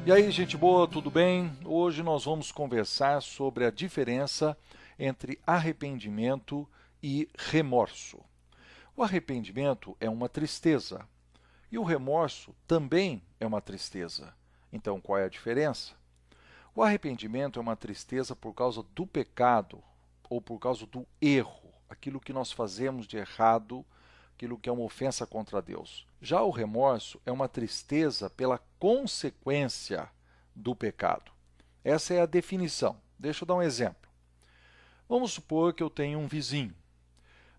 E aí, gente boa, tudo bem? Hoje nós vamos conversar sobre a diferença entre arrependimento e remorso. O arrependimento é uma tristeza e o remorso também é uma tristeza. Então, qual é a diferença? O arrependimento é uma tristeza por causa do pecado ou por causa do erro, aquilo que nós fazemos de errado, aquilo que é uma ofensa contra Deus. Já o remorso é uma tristeza pela consequência do pecado. Essa é a definição. Deixa eu dar um exemplo. Vamos supor que eu tenho um vizinho,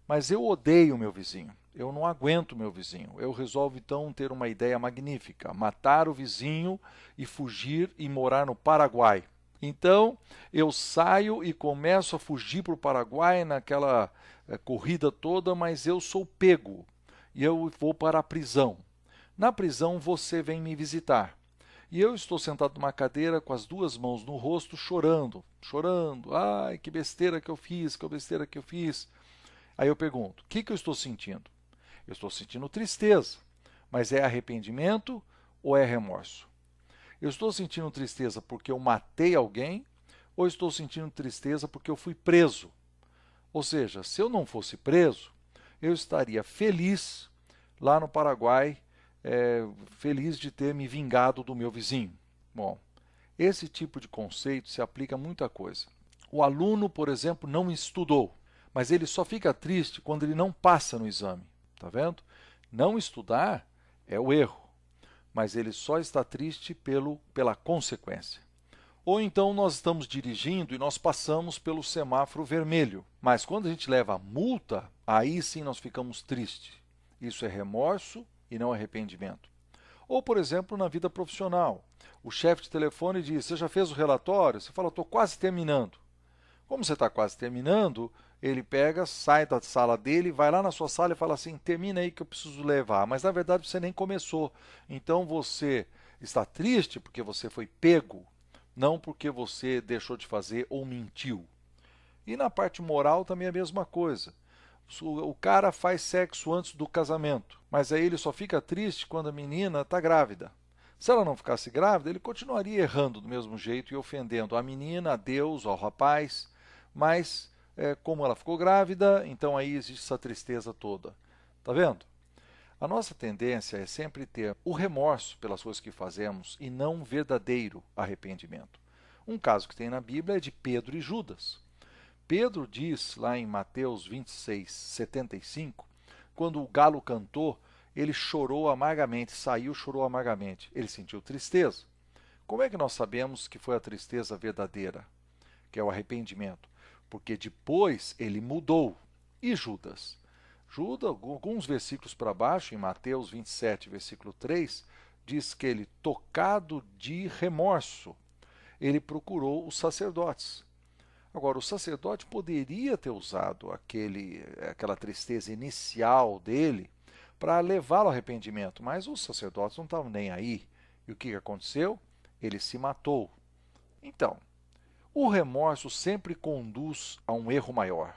mas eu odeio meu vizinho. Eu não aguento meu vizinho. Eu resolvo então ter uma ideia magnífica: matar o vizinho e fugir e morar no Paraguai. Então eu saio e começo a fugir para o Paraguai naquela corrida toda, mas eu sou pego e eu vou para a prisão. Na prisão você vem me visitar. E eu estou sentado numa cadeira com as duas mãos no rosto, chorando, chorando. Ai, que besteira que eu fiz, que besteira que eu fiz. Aí eu pergunto: o que eu estou sentindo? Eu estou sentindo tristeza, mas é arrependimento ou é remorso? Eu estou sentindo tristeza porque eu matei alguém ou estou sentindo tristeza porque eu fui preso? Ou seja, se eu não fosse preso, eu estaria feliz lá no Paraguai, feliz de ter me vingado do meu vizinho. Bom, esse tipo de conceito se aplica a muita coisa. O aluno, por exemplo, não estudou, mas ele só fica triste quando ele não passa no exame. Tá vendo? Não estudar é o erro, mas ele só está triste pela consequência. Ou então nós estamos dirigindo e nós passamos pelo semáforo vermelho, mas quando a gente leva a multa, aí sim nós ficamos tristes. Isso é remorso e não arrependimento. Ou, por exemplo, na vida profissional, o chefe de telefone diz: você já fez o relatório? Você fala: estou quase terminando. Como você está quase terminando, ele pega, sai da sala dele, vai lá na sua sala e fala assim: termina aí que eu preciso levar. Mas na verdade você nem começou. Então você está triste porque você foi pego, não porque você deixou de fazer ou mentiu. E na parte moral também é a mesma coisa. O cara faz sexo antes do casamento, mas aí ele só fica triste quando a menina está grávida. Se ela não ficasse grávida, ele continuaria errando do mesmo jeito e ofendendo a menina, a Deus, ao rapaz, mas como ela ficou grávida, então aí existe essa tristeza toda. Tá vendo? A nossa tendência é sempre ter o remorso pelas coisas que fazemos e não um verdadeiro arrependimento. Um caso que tem na Bíblia é de Pedro e Judas. Pedro diz lá em Mateus 26, 75, quando o galo cantou, ele chorou amargamente, saiu, chorou amargamente. Ele sentiu tristeza. Como é que nós sabemos que foi a tristeza verdadeira, que é o arrependimento? Porque depois ele mudou. E Judas? Judas, alguns versículos para baixo, em Mateus 27, versículo 3, diz que ele, tocado de remorso, ele procurou os sacerdotes. Agora, o sacerdote poderia ter usado aquela tristeza inicial dele para levá-lo ao arrependimento, mas os sacerdotes não estavam nem aí. E o que aconteceu? Ele se matou. Então, o remorso sempre conduz a um erro maior.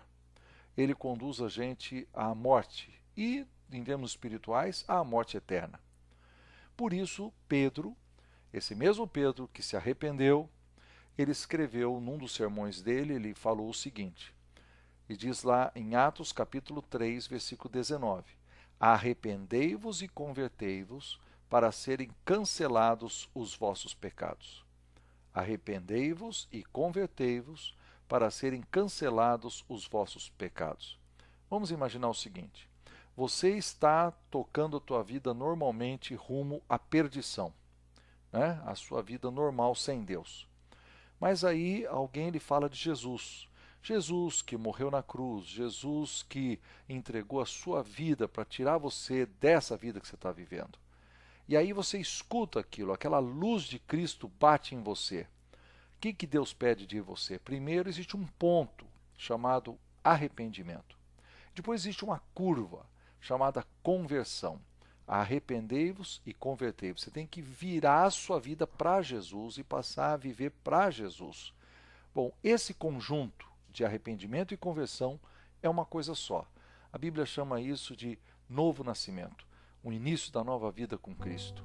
Ele conduz a gente à morte e, em termos espirituais, à morte eterna. Por isso, Pedro, esse mesmo Pedro que se arrependeu, ele escreveu num dos sermões dele, ele falou o seguinte, e diz lá em Atos capítulo 3, versículo 19: arrependei-vos e convertei-vos para serem cancelados os vossos pecados. Arrependei-vos e convertei-vos para serem cancelados os vossos pecados. Vamos imaginar o seguinte: você está tocando a tua vida normalmente rumo à perdição, né? A sua vida normal sem Deus. Mas aí alguém lhe fala de Jesus. Jesus que morreu na cruz, Jesus que entregou a sua vida para tirar você dessa vida que você está vivendo. E aí você escuta aquilo, aquela luz de Cristo bate em você. O que Deus pede de você? Primeiro existe um ponto chamado arrependimento. Depois existe uma curva chamada conversão. Arrependei-vos e convertei-vos. Você tem que virar a sua vida para Jesus e passar a viver para Jesus. Bom, esse conjunto de arrependimento e conversão é uma coisa só. A Bíblia chama isso de novo nascimento, o início da nova vida com Cristo.